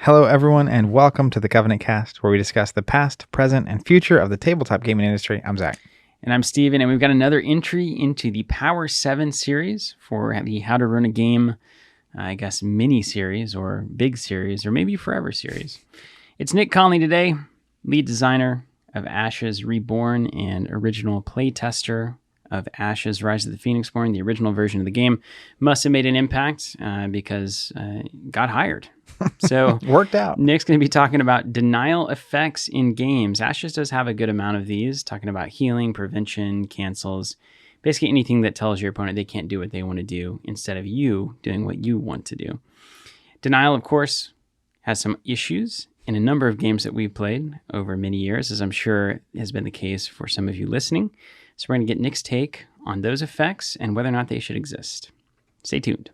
Hello, everyone, and welcome to the Covenant Cast, where we discuss the past, present, and future of the tabletop gaming industry. I'm Zach. And I'm Steven, and we've got another entry into the Power 7 series for the How to Run a Game, mini-series or big series or maybe forever series. It's Nick Conley today, lead designer of Ashes Reborn and original playtester of Ashes Rise of the Phoenixborn, the original version of the game. Must have made an impact because got hired. So worked out. Nick's going to be talking about denial effects in games. Ashes does have a good amount of these, talking about healing, prevention, cancels, basically anything that tells your opponent they can't do what they want to do instead of you doing what you want to do. Denial, of course, has some issues in a number of games that we've played over many years, as I'm sure has been the case for some of you listening. So we're going to get Nick's take on those effects and whether or not they should exist. Stay tuned.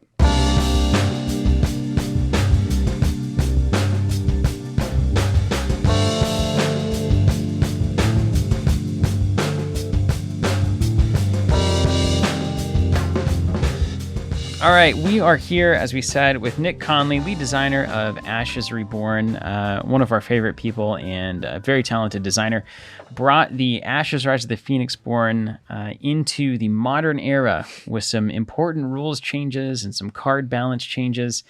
All right, we are here, as we said, with Nick Conley, lead designer of Ashes Reborn, one of our favorite people and a very talented designer. Brought the Ashes Rise of the Phoenixborn into the modern era with some important rules changes and some card balance changes,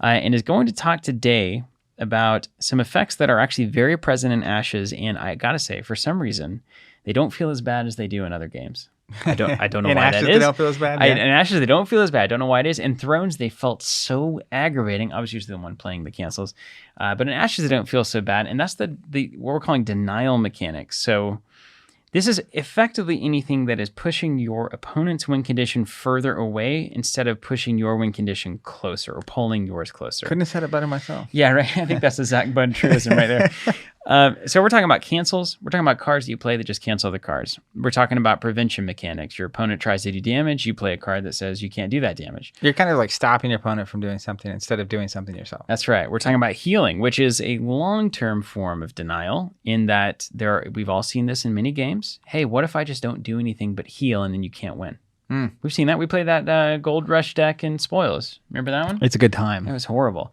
and is going to talk today about some effects that are actually very present in Ashes, and I gotta say, for some reason, they don't feel as bad as they do in other games. I don't know why Ashes, that is. They don't feel as bad. In Ashes, they don't feel as bad. I don't know why it is. In Thrones, they felt so aggravating. I was usually the one playing the cancels, but in Ashes, they don't feel so bad. And that's the what we're calling denial mechanics. So this is effectively anything that is pushing your opponent's win condition further away instead of pushing your win condition closer or pulling yours closer. Couldn't have said it better myself. Yeah, right. I think that's the Zach Bud truism right there. So we're talking about cancels. We're talking about cards that you play that just cancel the cards. We're talking about prevention mechanics. Your opponent tries to do damage. You play a card that says you can't do that damage. You're kind of like stopping your opponent from doing something instead of doing something yourself. That's right. We're talking about healing, which is a long-term form of denial in that we've all seen this in many games. Hey, what if I just don't do anything but heal and then you can't win? We've seen that. We played that Gold Rush deck in Spoils. Remember that one? It's a good time. It was horrible.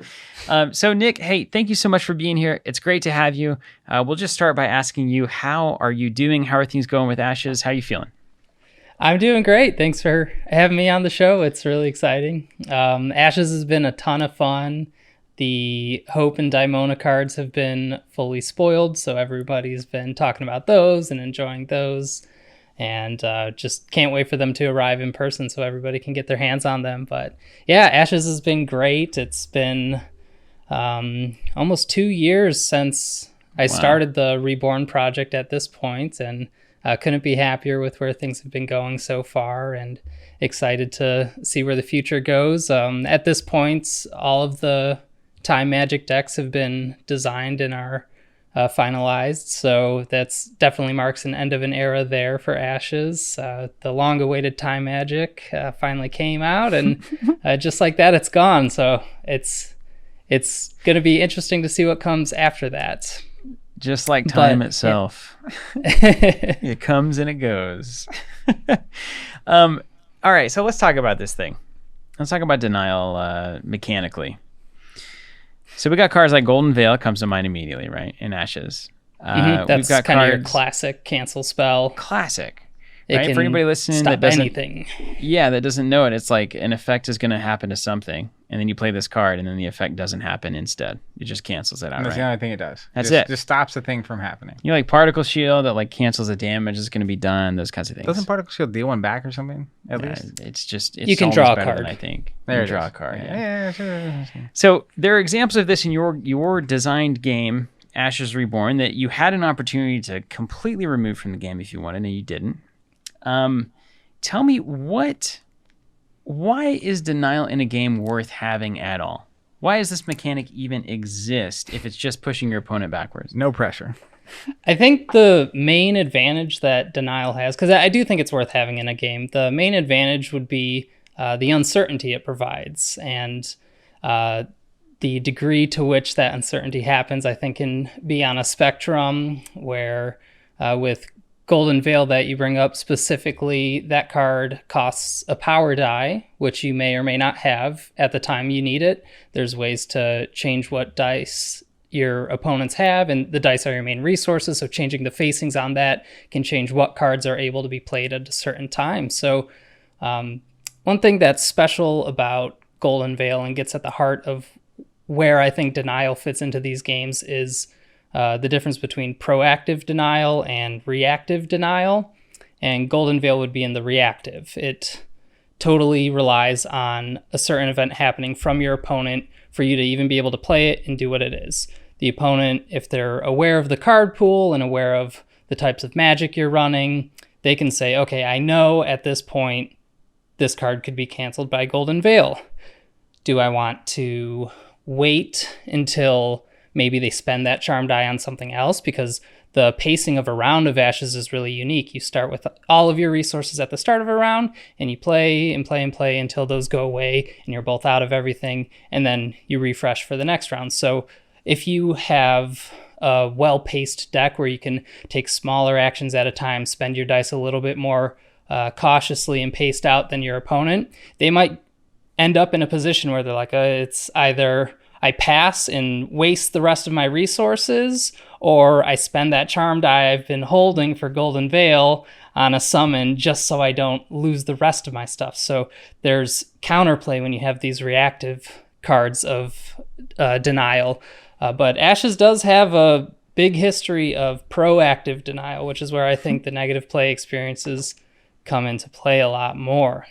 So Nick, hey, thank you so much for being here. It's great to have you. We'll just start by asking you, how are you doing? How are things going with Ashes? How are you feeling? I'm doing great. Thanks for having me on the show. It's really exciting. Ashes has been a ton of fun. The Hope and Daimona cards have been fully spoiled, so everybody's been talking about those and enjoying those. And just can't wait for them to arrive in person so everybody can get their hands on them. But yeah, Ashes has been great. It's been almost 2 years since I started the Reborn project at this point, and couldn't be happier with where things have been going so far and excited to see where the future goes. At this point, all of the Time Magic decks have been designed and are finalized, so that's definitely marks an end of an era there for Ashes. The long-awaited Time Magic finally came out, and just like that, it's gone. So it's going to be interesting to see what comes after that. Just like time itself, it comes and it goes. All right, so let's talk about this thing. Let's talk about denial mechanically. So we got cards like Golden Veil comes to mind immediately, right? In Ashes. That's kind of your classic cancel spell. Classic. It right? For anybody listening that doesn't, anything. Yeah, that doesn't know it, it's like an effect is going to happen to something, and then you play this card, and then the effect doesn't happen instead. It just cancels it out. That's the only thing it does. That's it. Just stops the thing from happening. You know, like Particle Shield that like cancels the damage is going to be done. Those kinds of things. Doesn't Particle Shield deal one back or something? At least it's you can draw a card. Than I think there you draw is. a card. Yeah, sure. So there are examples of this in your designed game, Ashes Reborn, that you had an opportunity to completely remove from the game if you wanted, and you didn't. Tell me why is denial in a game worth having at all? Why does this mechanic even exist if it's just pushing your opponent backwards? No pressure. I think the main advantage that denial has, because I do think it's worth having in a game, the main advantage would be the uncertainty it provides, and the degree to which that uncertainty happens, I think, can be on a spectrum where with Golden Veil that you bring up specifically, that card costs a power die, which you may or may not have at the time you need it. There's ways to change what dice your opponents have, and the dice are your main resources, so changing the facings on that can change what cards are able to be played at a certain time. So one thing that's special about Golden Veil and gets at the heart of where I think denial fits into these games is the difference between proactive denial and reactive denial. And Golden Veil would be in the reactive. It totally relies on a certain event happening from your opponent for you to even be able to play it and do what it is. The opponent, if they're aware of the card pool and aware of the types of magic you're running, they can say, okay, I know at this point this card could be canceled by Golden Veil. Do I want to wait until maybe they spend that charm die on something else? Because the pacing of a round of Ashes is really unique. You start with all of your resources at the start of a round, and you play and play and play until those go away and you're both out of everything, and then you refresh for the next round. So if you have a well-paced deck where you can take smaller actions at a time, spend your dice a little bit more cautiously and paced out than your opponent, they might end up in a position where they're like, it's either I pass and waste the rest of my resources, or I spend that charm die I've been holding for Golden Veil on a summon just so I don't lose the rest of my stuff. So there's counterplay when you have these reactive cards of denial. But Ashes does have a big history of proactive denial, which is where I think the negative play experiences come into play a lot more.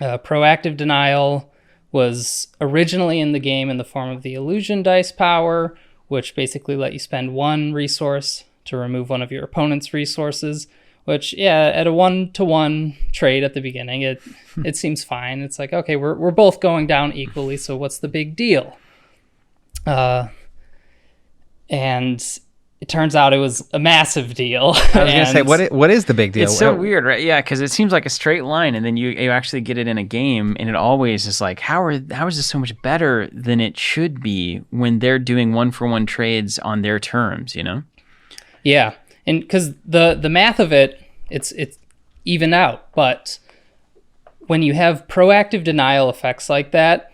Proactive denial was originally in the game in the form of the illusion dice power, which basically let you spend one resource to remove one of your opponent's resources, which, yeah, at a 1-to-1 trade at the beginning, it seems fine. It's like, okay, we're both going down equally, so what's the big deal? And it turns out it was a massive deal. I was going to say, what is the big deal? It's so weird, right? Yeah, because it seems like a straight line, and then you actually get it in a game, and it always is like, how is this so much better than it should be when they're doing one-for-one trades on their terms, you know? Yeah, and because the math of it's even out, but when you have proactive denial effects like that,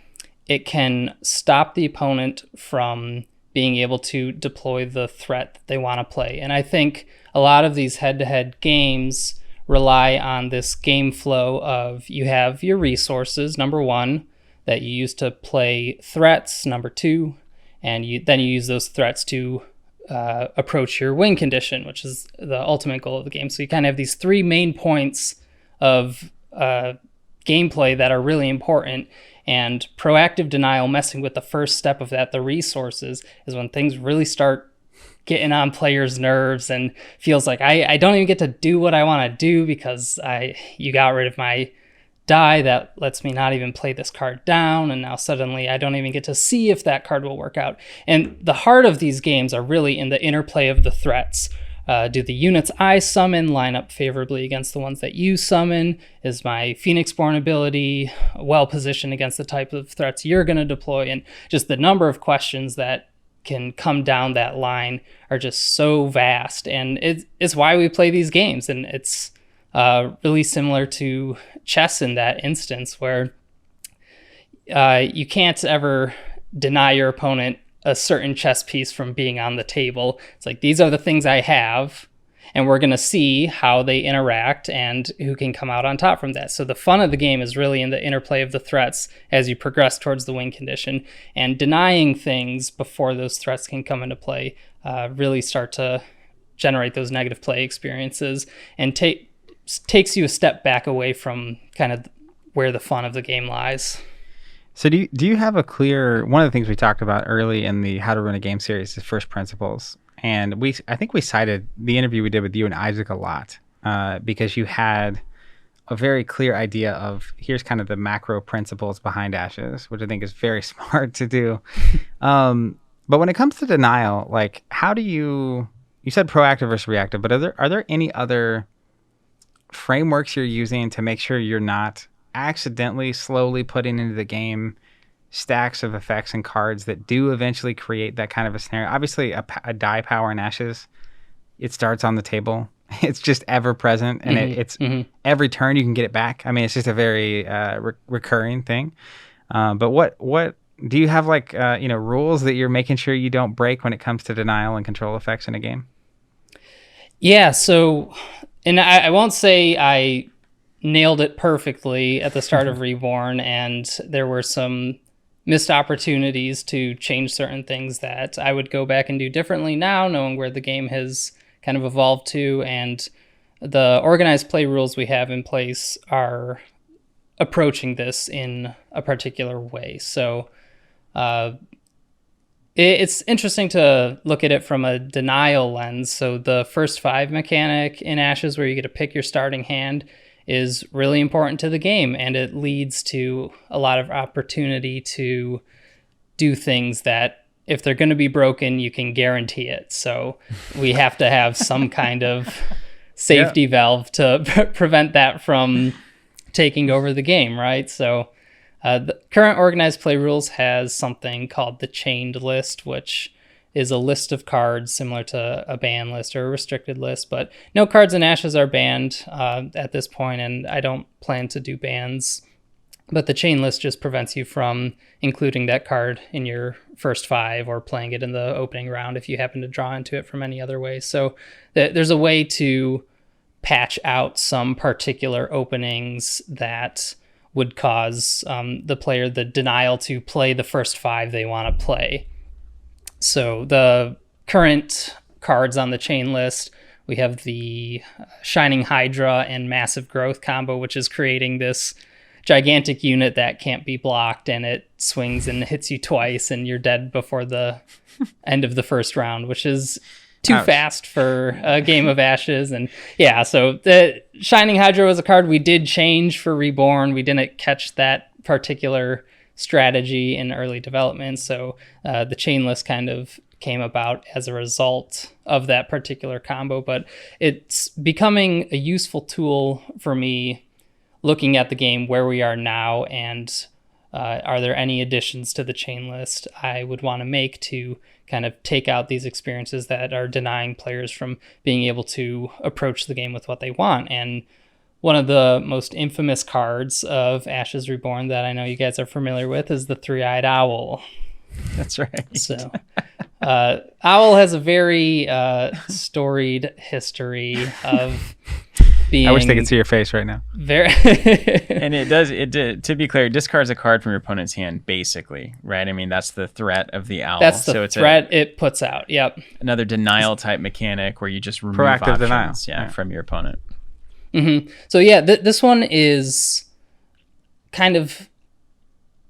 it can stop the opponent from being able to deploy the threat that they want to play. And I think a lot of these head-to-head games rely on this game flow of you have your resources, number one, that you use to play threats, number two, and then you use those threats to approach your win condition, which is the ultimate goal of the game. So you kind of have these three main points of gameplay that are really important. And proactive denial, messing with the first step of that, the resources, is when things really start getting on players' nerves and feels like I don't even get to do what I want to do because you got rid of my die that lets me not even play this card down, and now suddenly I don't even get to see if that card will work out. And the heart of these games are really in the interplay of the threats. Do the units I summon line up favorably against the ones that you summon? Is my Phoenixborn ability well positioned against the type of threats you're going to deploy? And just the number of questions that can come down that line are just so vast. And it's why we play these games. And it's really similar to chess in that instance, where you can't ever deny your opponent a certain chess piece from being on the table. It's like, these are the things I have, and we're going to see how they interact and who can come out on top from that. So the fun of the game is really in the interplay of the threats as you progress towards the win condition, and denying things before those threats can come into play really start to generate those negative play experiences and takes you a step back away from kind of where the fun of the game lies. So do you have a clear, one of the things we talked about early in the How to Run a Game series is first principles. And I think we cited the interview we did with you and Isaac a lot because you had a very clear idea of here's kind of the macro principles behind Ashes, which I think is very smart to do. But when it comes to denial, like how do you said proactive versus reactive, but are there any other frameworks you're using to make sure you're not accidentally slowly putting into the game stacks of effects and cards that do eventually create that kind of a scenario? Obviously, a die power in Ashes, it starts on the table It's just ever present, and it's every turn you can get it back. I mean, it's just a very recurring thing. But what do you have, like rules that you're making sure you don't break when it comes to denial and control effects in a game? Yeah, so, and I won't say I nailed it perfectly at the start of Reborn, and there were some missed opportunities to change certain things that I would go back and do differently now, knowing where the game has kind of evolved to, and the organized play rules we have in place are approaching this in a particular way. So it's interesting to look at it from a denial lens. So the first 5 mechanic in Ashes, where you get to pick your starting hand, is really important to the game, and it leads to a lot of opportunity to do things that, if they're going to be broken, you can guarantee it. So we have to have some kind of safety valve to prevent that from taking over the game, right? So the current organized play rules has something called the chained list, which is a list of cards similar to a ban list or a restricted list, but no cards in Ashes are banned at this point, and I don't plan to do bans. But the chain list just prevents you from including that card in your first 5 or playing it in the opening round if you happen to draw into it from any other way. So there's a way to patch out some particular openings that would cause the player the denial to play the first 5 they want to play. So the current cards on the chain list, we have the Shining Hydra and Massive Growth combo, which is creating this gigantic unit that can't be blocked, and it swings and hits you twice, and you're dead before the end of the first round, which is too fast for a game of Ashes. And yeah, so the Shining Hydra was a card we did change for Reborn. We didn't catch that particular strategy in early development, so the chain list kind of came about as a result of that particular combo, but it's becoming a useful tool for me looking at the game where we are now, and are there any additions to the chain list I would want to make to kind of take out these experiences that are denying players from being able to approach the game with what they want. And one of the most infamous cards of Ashes Reborn that I know you guys are familiar with is the Three-Eyed Owl. That's right. So Owl has a very storied history of being... I wish they could see your face right now. Very And to be clear, it discards a card from your opponent's hand, basically, right? I mean, that's the threat of the owl. That's the threat it puts out, yep. Another denial type mechanic where you just remove proactive options denial. from your opponent. Mm-hmm. So yeah, this one is kind of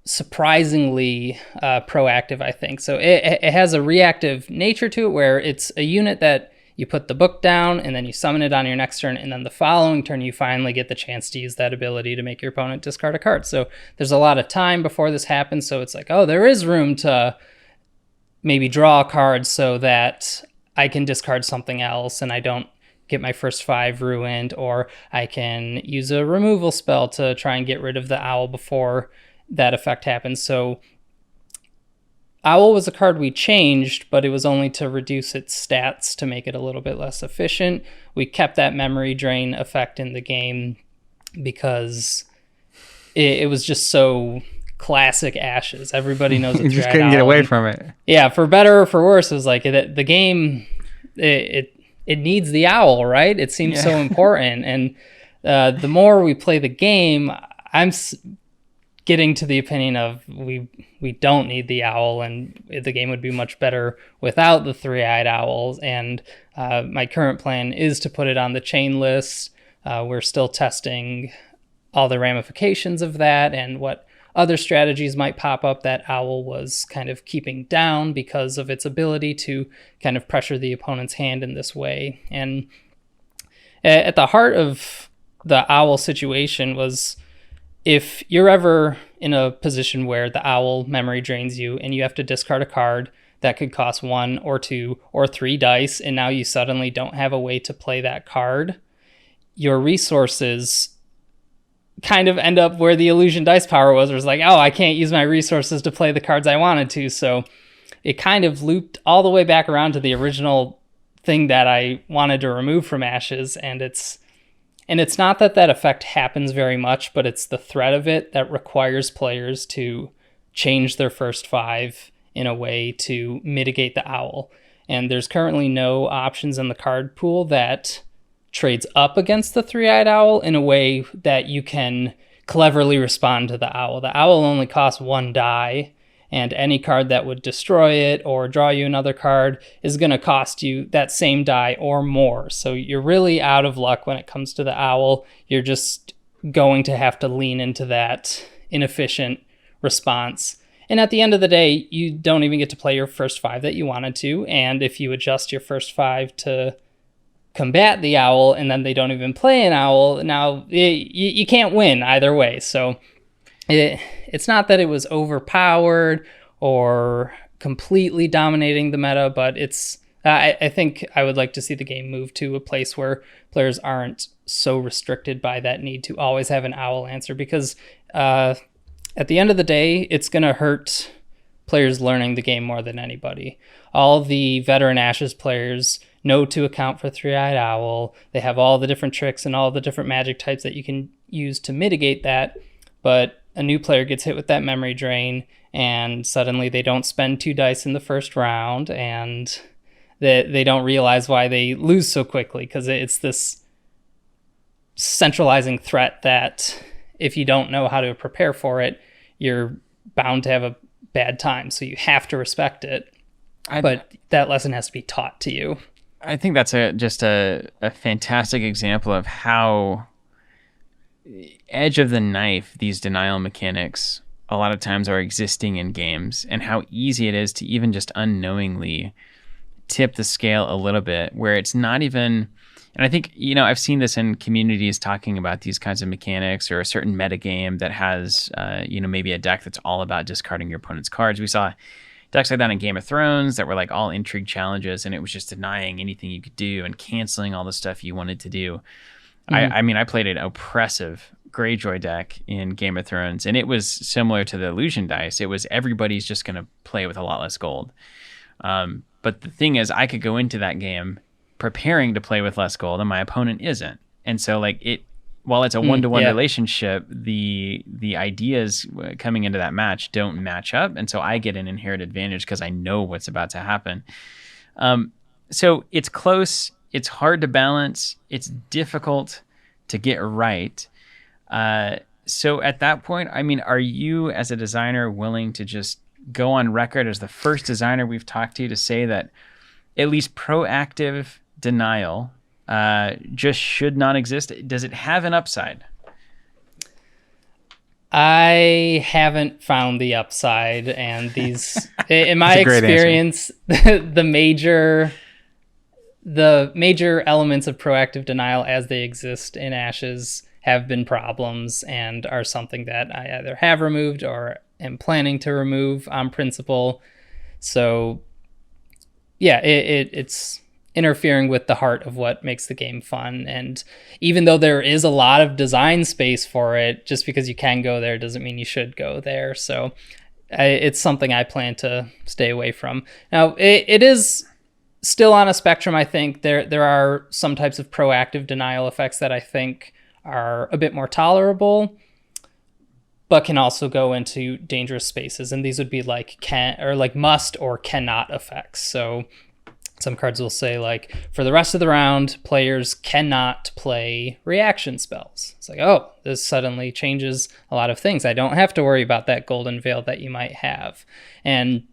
surprisingly proactive, I think. So it has a reactive nature to it, where it's a unit that you put the book down and then you summon it on your next turn, and then the following turn you finally get the chance to use that ability to make your opponent discard a card. So there's a lot of time before this happens, so it's like, oh, there is room to maybe draw a card so that I can discard something else and I don't get my first 5 ruined, or I can use a removal spell to try and get rid of the owl before that effect happens. So Owl was a card we changed, but it was only to reduce its stats to make it a little bit less efficient. We kept that memory drain effect in the game because it was just so classic Ashes. Everybody knows it's you just couldn't get away from it. Yeah, for better or for worse, it was like the game, it needs the owl, right? It seems so important. And the more we play the game, I'm getting to the opinion of we don't need the owl, and the game would be much better without the Three-Eyed Owls. And my current plan is to put it on the chain list. We're still testing all the ramifications of that and what other strategies might pop up that Owl was kind of keeping down because of its ability to kind of pressure the opponent's hand in this way. And at the heart of the Owl situation was, if you're ever in a position where the owl memory drains you and you have to discard a card that could cost 1 or 2 or 3 dice, and now you suddenly don't have a way to play that card, your resources kind of end up where the illusion dice power was, where it's like, oh, I can't use my resources to play the cards I wanted to. So it kind of looped all the way back around to the original thing that I wanted to remove from Ashes, and it's not that effect happens very much, but it's the threat of it that requires players to change their first 5 in a way to mitigate the owl. And there's currently no options in the card pool that trades up against the 3-eyed owl in a way that you can cleverly respond to the owl. The owl only costs 1 die, and any card that would destroy it or draw you another card is going to cost you that same die or more. So you're really out of luck when it comes to the owl. You're just going to have to lean into that inefficient response. And at the end of the day, you don't even get to play your first 5 that you wanted to. And if you adjust your first 5 to combat the owl and then they don't even play an owl, now you can't win either way. So it's not that it was overpowered or completely dominating the meta, but I think I would like to see the game move to a place where players aren't so restricted by that need to always have an owl answer, because at the end of the day, it's going to hurt players learning the game more than anybody. All the veteran Ashes players know to account for 3-eyed owl. They have all the different tricks and all the different magic types that you can use to mitigate that, but a new player gets hit with that memory drain, and suddenly they don't spend 2 dice in the first round, and they don't realize why they lose so quickly, because it's this centralizing threat that if you don't know how to prepare for it, you're bound to have a bad time. So you have to respect it, but that lesson has to be taught to you. I think that's just a fantastic example of how edge of the knife these denial mechanics a lot of times are existing in games, and how easy it is to even just unknowingly tip the scale a little bit, where it's not even. And I think, I've seen this in communities talking about these kinds of mechanics, or a certain metagame that has, maybe a deck that's all about discarding your opponent's cards. We saw decks like that in Game of Thrones that were like all intrigue challenges, and it was just denying anything you could do and canceling all the stuff you wanted to do. Mm-hmm. I played an oppressive Greyjoy deck in Game of Thrones, and it was similar to the illusion dice. It was everybody's just going to play with a lot less gold. But the thing is, I could go into that game preparing to play with less gold, and my opponent isn't. And so while it's a one-to-one relationship, the ideas coming into that match don't match up, and so I get an inherent advantage because I know what's about to happen. So it's close, it's hard to balance, it's difficult to get right. So at that point, are you as a designer willing to just go on record as the first designer we've talked to say that at least proactive denial just should not exist? Does it have an upside? I haven't found the upside, and these, in my experience, the major elements of proactive denial as they exist in Ashes have been problems and are something that I either have removed or am planning to remove on principle. So yeah, it's interfering with the heart of what makes the game fun. And even though there is a lot of design space for it, just because you can go there doesn't mean you should go there. So it's something I plan to stay away from. Now, it is still on a spectrum. I think there are some types of proactive denial effects that I think are a bit more tolerable, but can also go into dangerous spaces. And these would be like must or cannot effects. So some cards will say, like, for the rest of the round, players cannot play reaction spells. It's like, oh, this suddenly changes a lot of things. I don't have to worry about that golden veil that you might have. And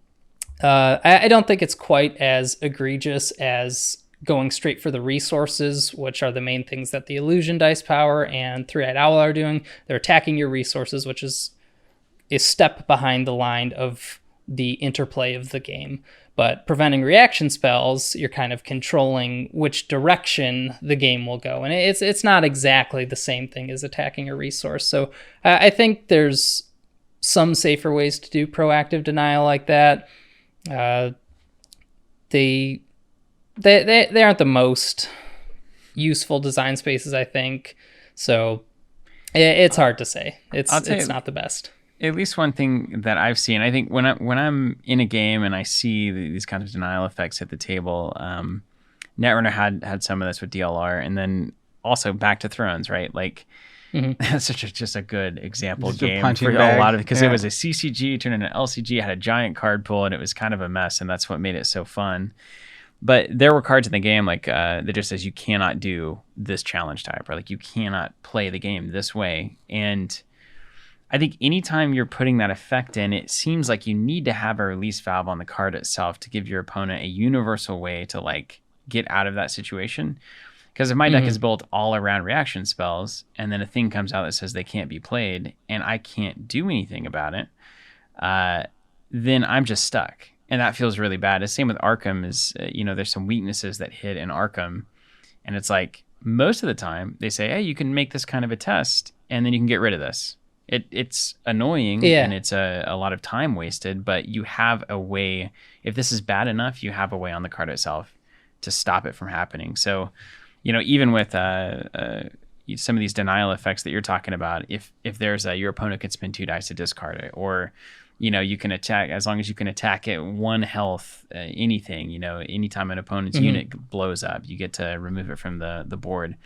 I don't think it's quite as egregious as going straight for the resources, which are the main things that the illusion dice power and 3-eyed owl are doing. They're attacking your resources, which is a step behind the line of the interplay of the game. But preventing reaction spells, you're kind of controlling which direction the game will go. And it's not exactly the same thing as attacking a resource. So I think there's some safer ways to do proactive denial like that. They aren't the most useful design spaces, I think. So it's hard to say. It's not the best. At least one thing that I've seen, I think when I'm in a game and I see these kinds of denial effects at the table, Netrunner had some of this with DLR, and then also Back to Thrones, right? Like that's just a good example Just a game punching for a bag. lot of, because it Yeah. was a CCG turned into an LCG, had a giant card pool, and it was kind of a mess, and that's what made it so fun. But there were cards in the game like that just says you cannot do this challenge type, or like you cannot play the game this way. And I think anytime you're putting that effect in, it seems like you need to have a release valve on the card itself to give your opponent a universal way to like get out of that situation. Because if my deck is built all around reaction spells, and then a thing comes out that says they can't be played, and I can't do anything about it, then I'm just stuck. And that feels really bad. The same with Arkham is, there's some weaknesses that hit in Arkham. And it's like, most of the time, they say, hey, you can make this kind of a test, and then you can get rid of this. It's annoying, and it's a lot of time wasted, but you have a way. If this is bad enough, you have a way on the card itself to stop it from happening. So, even with some of these denial effects that you're talking about, if there's your opponent can spend 2 dice to discard it, or you can attack, as long as you can attack it 1 health, anything, anytime an opponent's unit blows up, you get to remove it from the board.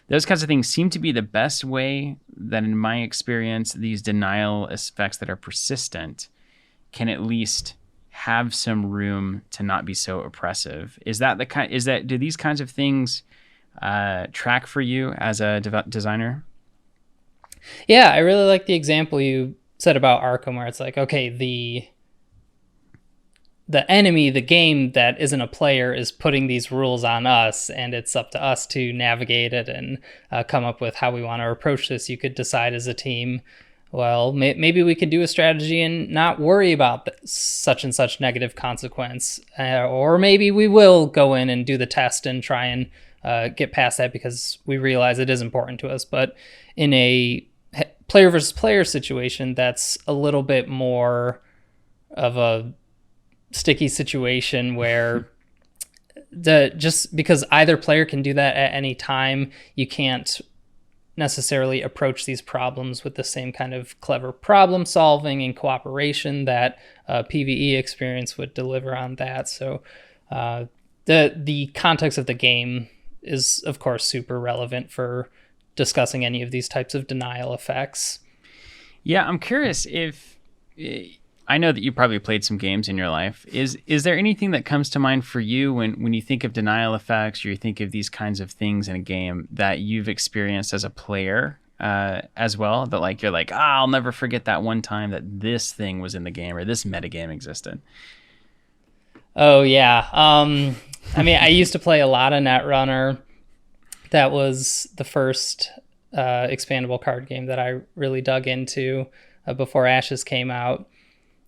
Those kinds of things seem to be the best way that, in my experience, these denial effects that are persistent can at least have some room to not be so oppressive. Do these kinds of things track for you as a designer? Yeah, I really like the example you said about Arkham, where it's like, okay, the enemy, the game that isn't a player, is putting these rules on us, and it's up to us to navigate it and come up with how we want to approach this. You could decide as a team, well, maybe we could do a strategy and not worry about such and such negative consequence, or maybe we will go in and do the test and try and get past that because we realize it is important to us. But in a player versus player situation, that's a little bit more of a sticky situation where just because either player can do that at any time, you can't necessarily approach these problems with the same kind of clever problem solving and cooperation that PvE experience would deliver on that. So the context of the game is, of course, super relevant for discussing any of these types of denial effects. Yeah, I'm curious if... I know that you probably played some games in your life. Is there anything that comes to mind for you when you think of denial effects, or you think of these kinds of things in a game that you've experienced as a player as well, that like you're like, I'll never forget that one time that this thing was in the game, or this metagame existed? Oh, yeah. I mean, I used to play a lot of Netrunner. That was the first expandable card game that I really dug into before Ashes came out.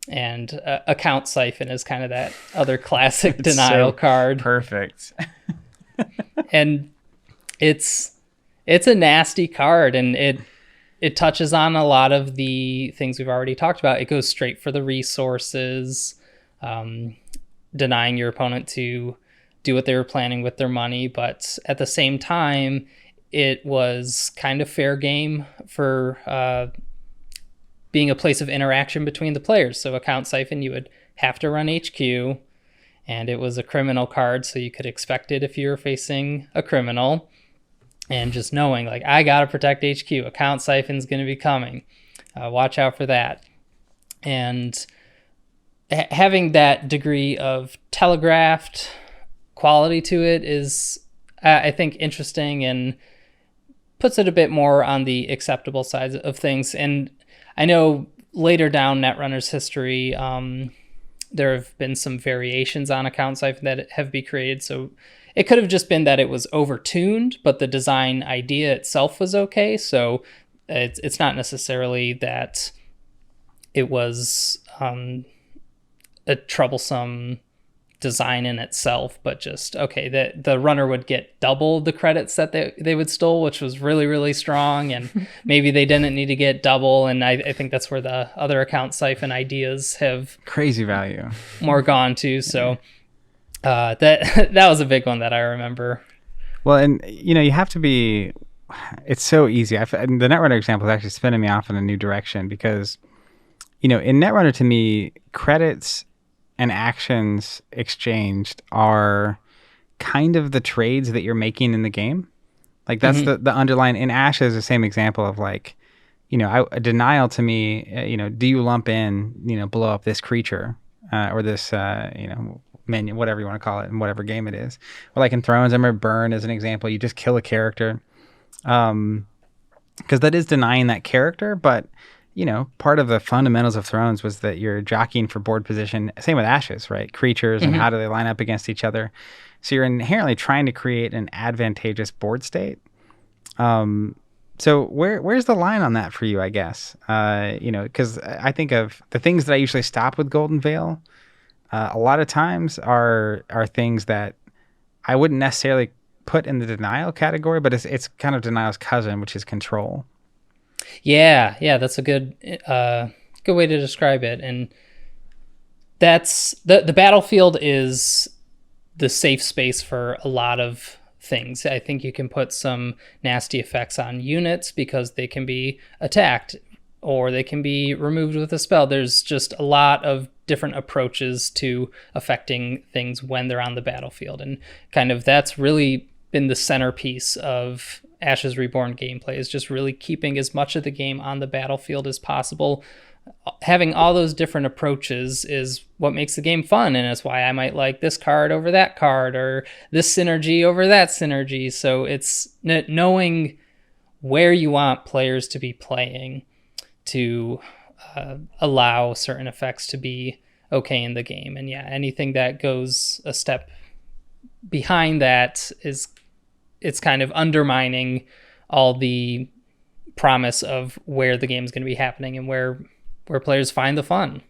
And Account Siphon is kind of that other classic denial card. Perfect. And it's a nasty card, and it touches on a lot of the things we've already talked about. It goes straight for the resources, denying your opponent to do what they were planning with their money. But at the same time, it was kind of fair game for being a place of interaction between the players. So Account Siphon, you would have to run HQ, and it was a criminal card, so you could expect it if you were facing a criminal. And just knowing, like, I got to protect HQ. Account Siphon's going to be coming. Watch out for that. And having that degree of telegraphed quality to it is, I think, interesting and puts it a bit more on the acceptable side of things. And I know later down Netrunner's history, there have been some variations on Account Siphon that have been created. So it could have just been that it was overtuned, but the design idea itself was okay. So it's not necessarily that it was a troublesome design in itself, but just, okay, the runner would get double the credits that they would stole, which was really, really strong, and maybe they didn't need to get double, and I think that's where the other Account Siphon ideas have crazy value more gone to. So that was a big one that I remember. Well, and you have to be, it's so easy. The Netrunner example is actually spinning me off in a new direction, because in Netrunner, to me, credits and actions exchanged are kind of the trades that you're making in the game. Like that's the underlying. In Ashes, the same example of like, a denial to me. Do you lump in, blow up this creature or this, minion, whatever you want to call it, in whatever game it is. Or like in Thrones, I remember Burn as an example. You just kill a character, because that is denying that character. But part of the fundamentals of Thrones was that you're jockeying for board position. Same with Ashes, right? Creatures and how do they line up against each other. So you're inherently trying to create an advantageous board state. So where's the line on that for you, I guess? Because I think of the things that I usually stop with Golden Veil, a lot of times are things that I wouldn't necessarily put in the denial category, but it's kind of denial's cousin, which is control. Yeah, that's a good way to describe it. And that's the battlefield is the safe space for a lot of things. I think you can put some nasty effects on units because they can be attacked or they can be removed with a spell. There's just a lot of different approaches to affecting things when they're on the battlefield. And kind of that's really been the centerpiece of Ashes Reborn gameplay, is just really keeping as much of the game on the battlefield as possible. Having all those different approaches is what makes the game fun, and that's why I might like this card over that card or this synergy over that synergy. So it's knowing where you want players to be playing to allow certain effects to be okay in the game. And yeah, anything that goes a step behind that it's kind of undermining all the promise of where the game's going to be happening and where players find the fun.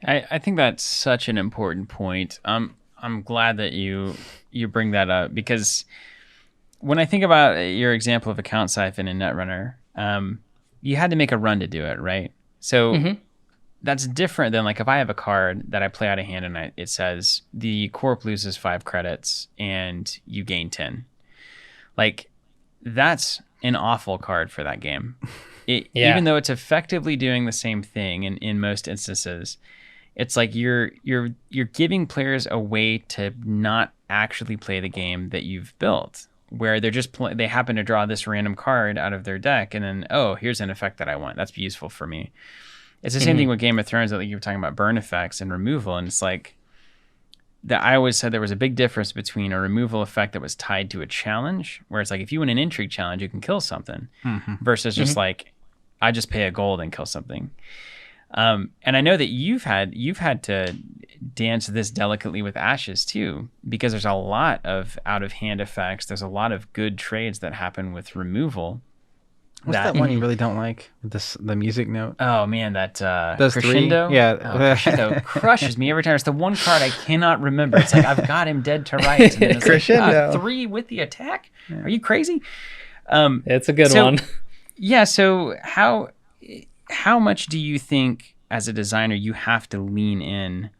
I think that's such an important point. I'm glad that you bring that up, because when I think about your example of account siphon in Netrunner, you had to make a run to do it, right? So that's different than like if I have a card that I play out of hand and it says the corp loses 5 credits and you gain 10. Like, that's an awful card for that game. Even though it's effectively doing the same thing in most instances, it's like you're giving players a way to not actually play the game that you've built, where they're just they happen to draw this random card out of their deck and then, oh, here's an effect that I want. That's useful for me. It's the same thing with Game of Thrones, that you were talking about burn effects and removal, and it's like that. I always said there was a big difference between a removal effect that was tied to a challenge, where it's like if you win an intrigue challenge, you can kill something, versus just like I just pay a gold and kill something. And I know that you've had to dance this delicately with Ashes too, because there's a lot of out of hand effects. There's a lot of good trades that happen with removal. What's that one you really don't like? The music note. Oh man, that those crescendo. Three? Yeah, crescendo crushes me every time. It's the one card I cannot remember. It's like I've got him dead to rights, and then it's crescendo. Like, 3 with the attack. Yeah. Are you crazy? It's a good one. Yeah. So how much do you think as a designer you have to lean in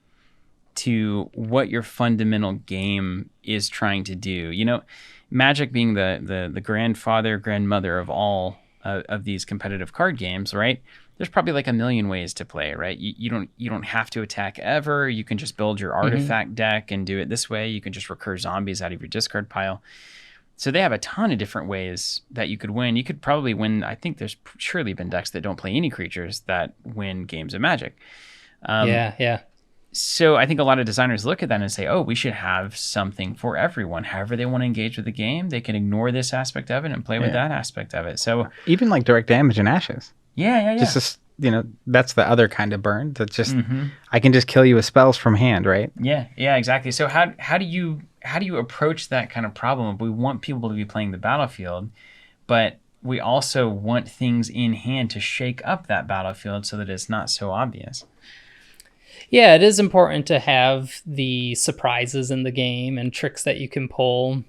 to what your fundamental game is trying to do? You know, Magic being the grandmother of all of these competitive card games, right? There's probably like a million ways to play, right? You don't have to attack ever. You can just build your artifact deck and do it this way. You can just recur zombies out of your discard pile. So they have a ton of different ways that you could win. You could probably win. I think there's surely been decks that don't play any creatures that win games of Magic. Yeah. So I think a lot of designers look at that and say, oh, we should have something for everyone. However they want to engage with the game, they can ignore this aspect of it and play with that aspect of it. So even like direct damage and Ashes. Yeah. Just that's the other kind of burn. That's just I can just kill you with spells from hand, right? Yeah, exactly. So how do you approach that kind of problem? We want people to be playing the battlefield, but we also want things in hand to shake up that battlefield so that it's not so obvious. Yeah, it is important to have the surprises in the game and tricks that you can pull.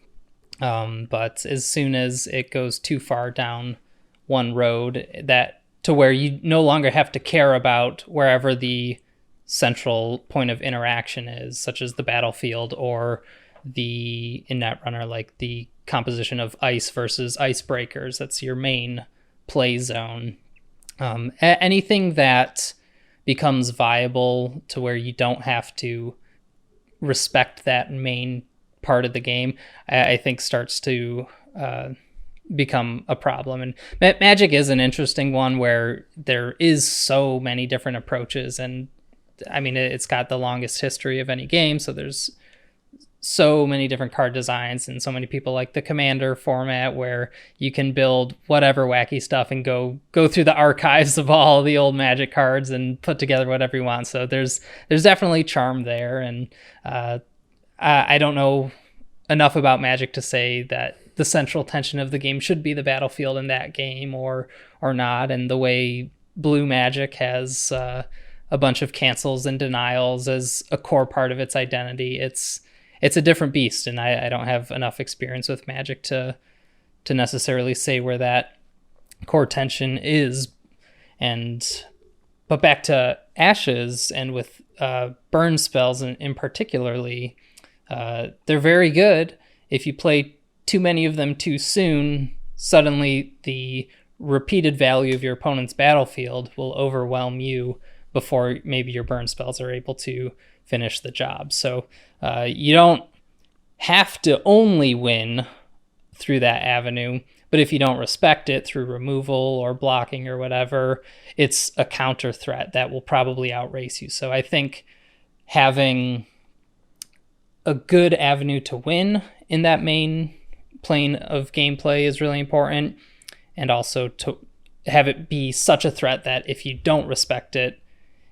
But as soon as it goes too far down one road, that to where you no longer have to care about wherever the central point of interaction is, such as the battlefield or in Netrunner, like the composition of ice versus icebreakers. That's your main play zone. Anything that becomes viable to where you don't have to respect that main part of the game, I think starts to become a problem. And Magic is an interesting one where there is so many different approaches, and I mean, it's got the longest history of any game, so there's so many different card designs, and so many people like the Commander format where you can build whatever wacky stuff and go through the archives of all the old Magic cards and put together whatever you want. So there's definitely charm there, and I don't know enough about Magic to say that the central tension of the game should be the battlefield in that game or not. And the way Blue Magic has a bunch of cancels and denials as a core part of its identity, it's a different beast, and I don't have enough experience with Magic to necessarily say where that core tension is. But back to Ashes, and with burn spells in particularly, they're very good. If you play too many of them too soon, suddenly the repeated value of your opponent's battlefield will overwhelm you before maybe your burn spells are able to finish the job. So you don't have to only win through that avenue, but if you don't respect it through removal or blocking or whatever, it's a counter threat that will probably outrace you. So I think having a good avenue to win in that main plane of gameplay is really important, and also to have it be such a threat that if you don't respect it,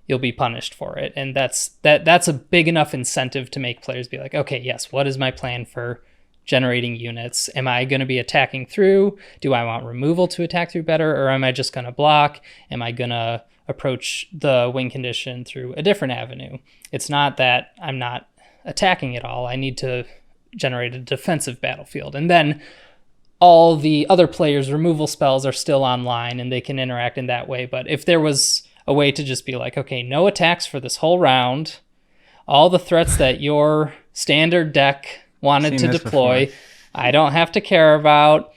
you'll be punished for it. And that's a big enough incentive to make players be like, okay, yes, what is my plan for generating units? Am I going to be attacking through? Do I want removal to attack through better? Or am I just going to block? Am I going to approach the win condition through a different avenue? It's not that I'm not attacking at all. I need to generate a defensive battlefield. And then all the other players' removal spells are still online and they can interact in that way. But if there was a way to just be like, okay, no attacks for this whole round, all the threats that your standard deck wanted to deploy, before. I don't have to care about.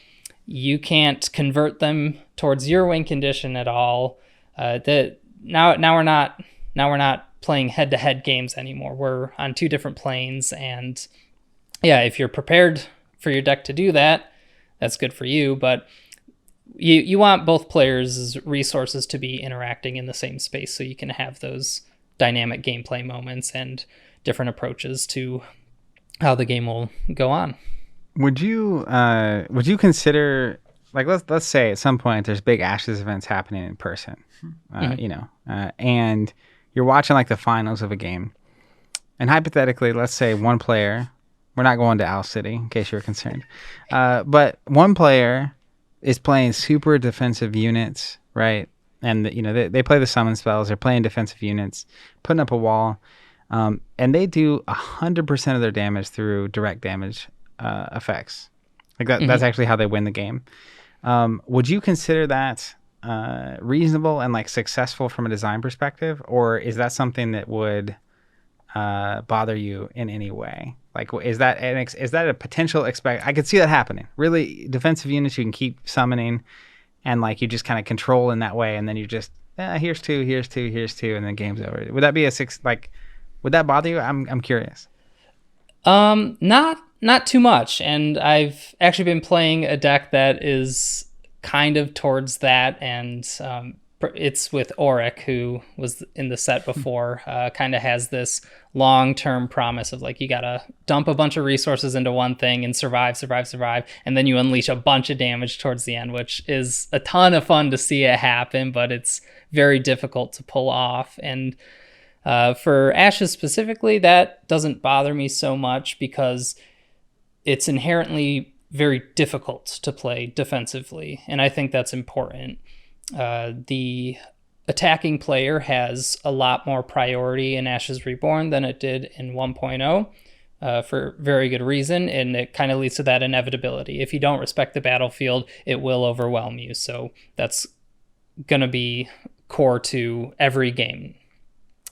You can't convert them towards your win condition at all. Now we're not playing head-to-head games anymore. We're on two different planes, and yeah, if you're prepared for your deck to do that, that's good for you, but you want both players' resources to be interacting in the same space so you can have those dynamic gameplay moments and different approaches to how the game will go on. Would you consider, like, let's say at some point there's big Ashes events happening in person, and you're watching like the finals of a game, and hypothetically, let's say one player, we're not going to Owl City in case you're concerned, but one player is playing super defensive units, right? And they play the summon spells. They're playing defensive units, putting up a wall, and they do 100% of their damage through direct damage effects. Like that. Mm-hmm. That's actually how they win the game. Would you consider that reasonable and like successful from a design perspective, or is that something that would bother you in any way? Like, is that a potential I could see that happening. Really, defensive units you can keep summoning, and like you just kind of control in that way, and then you just here's two, and then game's over. Would that be would that bother you? I'm curious. Not too much, and I've actually been playing a deck that is kind of towards that, and it's with Auric, who was in the set before. Kind of has this long-term promise of like, you gotta dump a bunch of resources into one thing and survive, and then you unleash a bunch of damage towards the end, which is a ton of fun to see it happen, but it's very difficult to pull off. And for Ashes specifically, that doesn't bother me so much because it's inherently very difficult to play defensively, and I think that's important. The attacking player has a lot more priority in Ashes Reborn than it did in 1.0 for very good reason, and it kind of leads to that inevitability. If you don't respect the battlefield, it will overwhelm you, so that's going to be core to every game.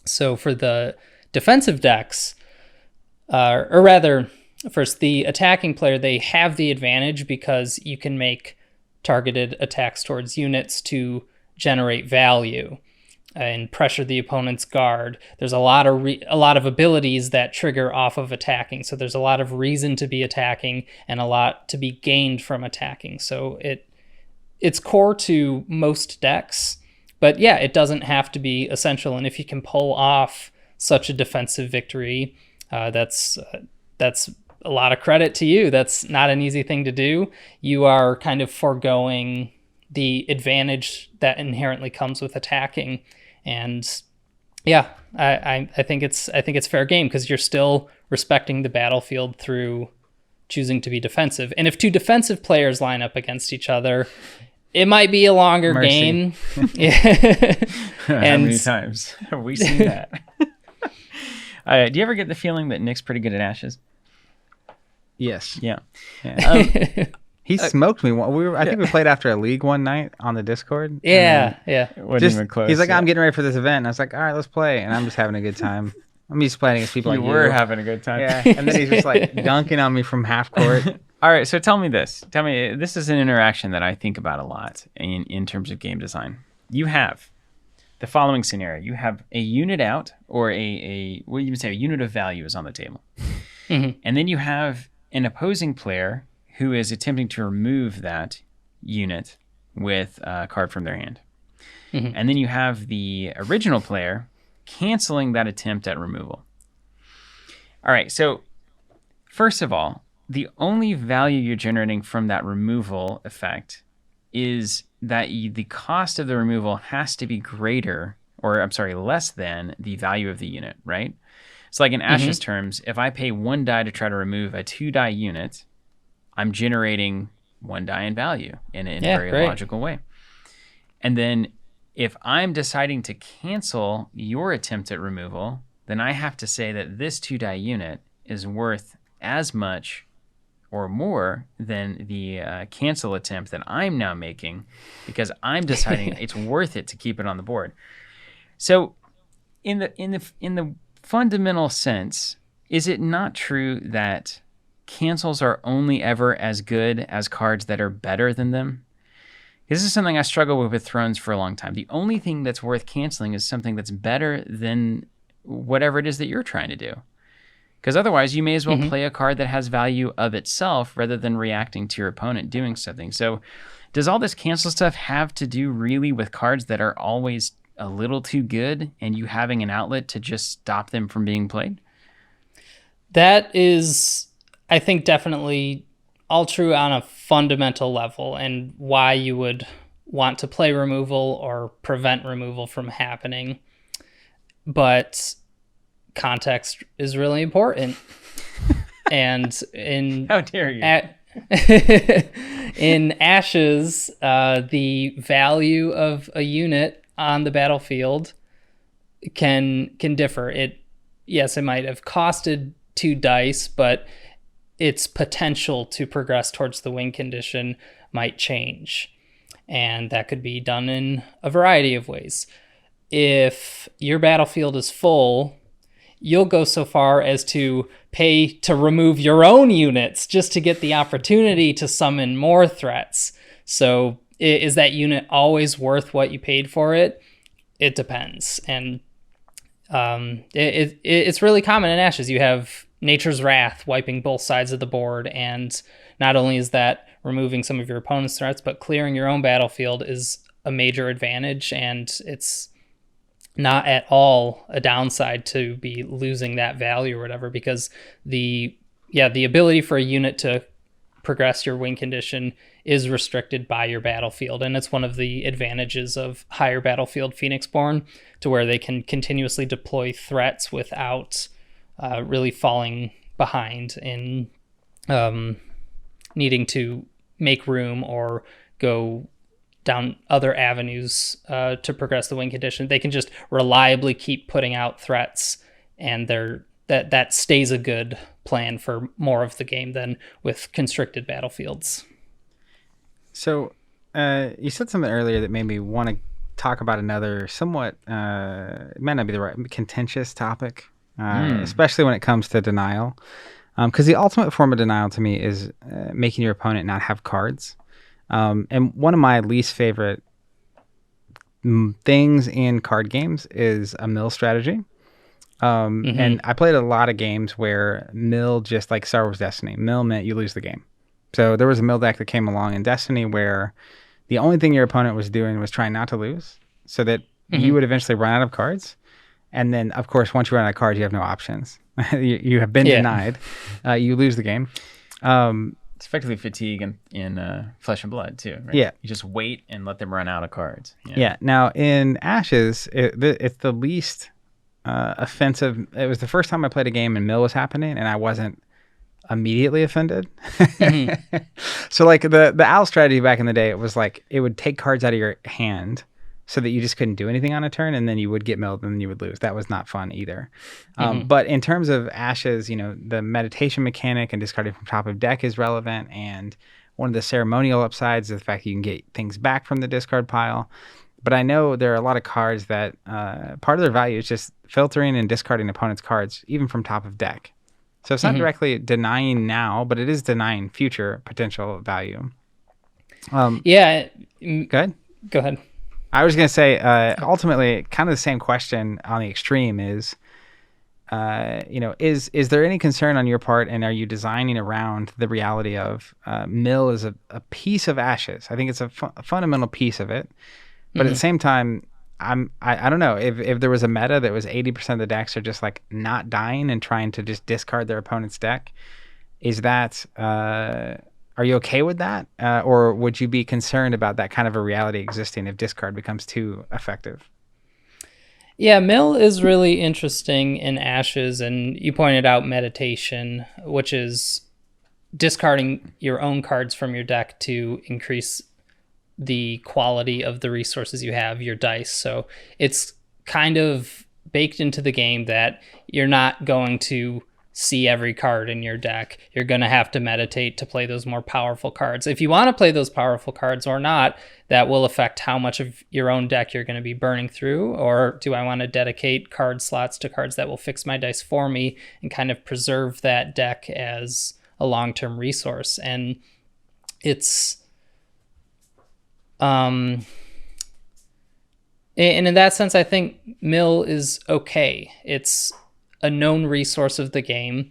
So for the defensive decks, or rather, first, the attacking player, they have the advantage because you can make targeted attacks towards units to generate value. and pressure the opponent's guard. There's a lot of abilities that trigger off of attacking. So there's a lot of reason to be attacking and a lot to be gained from attacking. So it's core to most decks, but yeah, it doesn't have to be essential. And if you can pull off such a defensive victory, that's a lot of credit to you. That's not an easy thing to do. You are kind of foregoing the advantage that inherently comes with attacking. And yeah, I think it's fair game because you're still respecting the battlefield through choosing to be defensive. And if two defensive players line up against each other, it might be a longer game. How many times have we seen that? Do you ever get the feeling that Nick's pretty good at Ashes? Yes. Yeah. He smoked me. I think we played after a league one night on the Discord. Yeah. It wasn't even close. He's like, I'm getting ready for this event. And I was like, all right, let's play. And I'm just having a good time. I'm used to playing against people like you. You were having a good time. Yeah. And then he's just like dunking on me from half court. All right. So tell me this. This is an interaction that I think about a lot in terms of game design. You have the following scenario. You have a unit out or a what do you say? A unit of value is on the table. Mm-hmm. And then you have an opposing player who is attempting to remove that unit with a card from their hand. Mm-hmm. And then you have the original player canceling that attempt at removal. All right, so first of all, the only value you're generating from that removal effect is that the cost of the removal has to be greater, or I'm sorry, less than the value of the unit, right? So like in Ashes terms, if I pay 1 die to try to remove a 2-die unit, I'm generating 1 die in value in a very logical way. And then if I'm deciding to cancel your attempt at removal, then I have to say that this 2-die unit is worth as much or more than the cancel attempt that I'm now making because I'm deciding it's worth it to keep it on the board. So in the fundamental sense, is it not true that cancels are only ever as good as cards that are better than them? This is something I struggle with Thrones for a long time. The only thing that's worth canceling is something that's better than whatever it is that you're trying to do. Because otherwise, you may as well play a card that has value of itself rather than reacting to your opponent doing something. So does all this cancel stuff have to do really with cards that are always a little too good and you having an outlet to just stop them from being played? That is, I think, definitely all true on a fundamental level and why you would want to play removal or prevent removal from happening. But context is really important. And in how dare you? In Ashes, the value of a unit on the battlefield can differ. It might have costed 2 dice, but its potential to progress towards the win condition might change. And that could be done in a variety of ways. If your battlefield is full, you'll go so far as to pay to remove your own units just to get the opportunity to summon more threats. So is that unit always worth what you paid for it? It depends. And it's really common in Ashes. You have Nature's Wrath wiping both sides of the board, and not only is that removing some of your opponent's threats, but clearing your own battlefield is a major advantage, and it's not at all a downside to be losing that value or whatever, because the ability for a unit to progress your win condition is restricted by your battlefield, and it's one of the advantages of higher battlefield Phoenixborn, to where they can continuously deploy threats without really falling behind in needing to make room or go down other avenues to progress the win condition. They can just reliably keep putting out threats, and that stays a good plan for more of the game than with constricted battlefields. So you said something earlier that made me want to talk about another somewhat, it might not be the right, contentious topic, especially when it comes to denial. Because the ultimate form of denial to me is making your opponent not have cards. And one of my least favorite things in card games is a mill strategy. And I played a lot of games where mill, just like Star Wars Destiny, mill meant you lose the game. So there was a mill deck that came along in Destiny where the only thing your opponent was doing was trying not to lose, so that you would eventually run out of cards. And then, of course, once you run out of cards, you have no options. You have been denied. You lose the game. It's effectively fatigue in Flesh and Blood too, right? Yeah. You just wait and let them run out of cards. Yeah. Now, in Ashes, it's the least offensive. It was the first time I played a game and mill was happening, and I wasn't immediately offended. So like the owl strategy back in the day, it was like it would take cards out of your hand so that you just couldn't do anything on a turn, and then you would get milled and then you would lose. That was not fun either. But in terms of Ashes, the meditation mechanic and discarding from top of deck is relevant, and one of the ceremonial upsides is the fact that you can get things back from the discard pile. But I know there are a lot of cards that part of their value is just filtering and discarding opponents' cards, even from top of deck. So it's not directly denying now, but it is denying future potential value. Go ahead. I was going to say, ultimately, kind of the same question on the extreme is, is there any concern on your part, and are you designing around the reality of mill is a piece of Ashes? I think it's a fundamental piece of it. But at the same time, I don't know if there was a meta that was 80% of the decks are just like not dying and trying to just discard their opponent's deck. Is that are you okay with that, or would you be concerned about that kind of a reality existing if discard becomes too effective? Yeah, mill is really interesting in Ashes, and you pointed out meditation, which is discarding your own cards from your deck to increase the quality of the resources you have, your dice. So it's kind of baked into the game that you're not going to see every card in your deck. You're going to have to meditate to play those more powerful cards. If you want to play those powerful cards or not, that will affect how much of your own deck you're going to be burning through. Or do I want to dedicate card slots to cards that will fix my dice for me and kind of preserve that deck as a long-term resource? And it's and in that sense, I think mill is okay. It's a known resource of the game,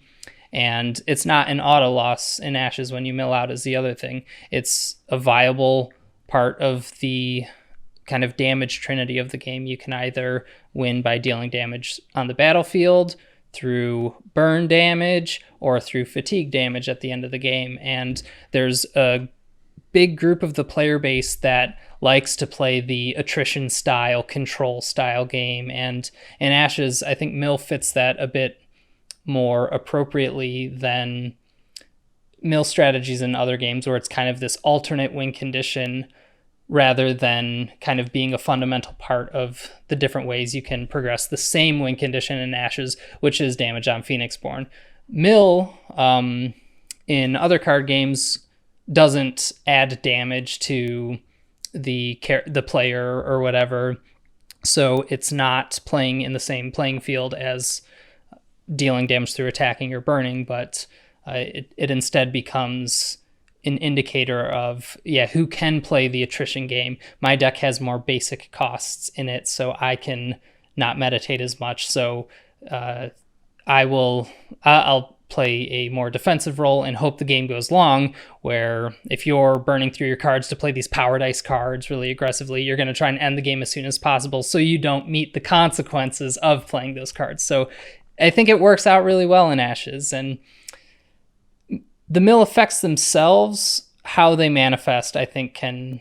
and it's not an auto loss in Ashes when you mill out is the other thing. It's a viable part of the kind of damage trinity of the game. You can either win by dealing damage on the battlefield, through burn damage, or through fatigue damage at the end of the game. And there's a big group of the player base that likes to play the attrition style, control style game. And in Ashes, I think mill fits that a bit more appropriately than mill strategies in other games, where it's kind of this alternate win condition rather than kind of being a fundamental part of the different ways you can progress the same win condition in Ashes, which is damage on Phoenixborn. Mill, in other card games, doesn't add damage to the player or whatever, so it's not playing in the same playing field as dealing damage through attacking or burning, but it instead becomes an indicator of who can play the attrition game. My deck has more basic costs in it, so I can not meditate as much, so I'll play a more defensive role and hope the game goes long, where if you're burning through your cards to play these power dice cards really aggressively, you're going to try and end the game as soon as possible so you don't meet the consequences of playing those cards. So I think it works out really well in Ashes. And the mill effects themselves, how they manifest, I think can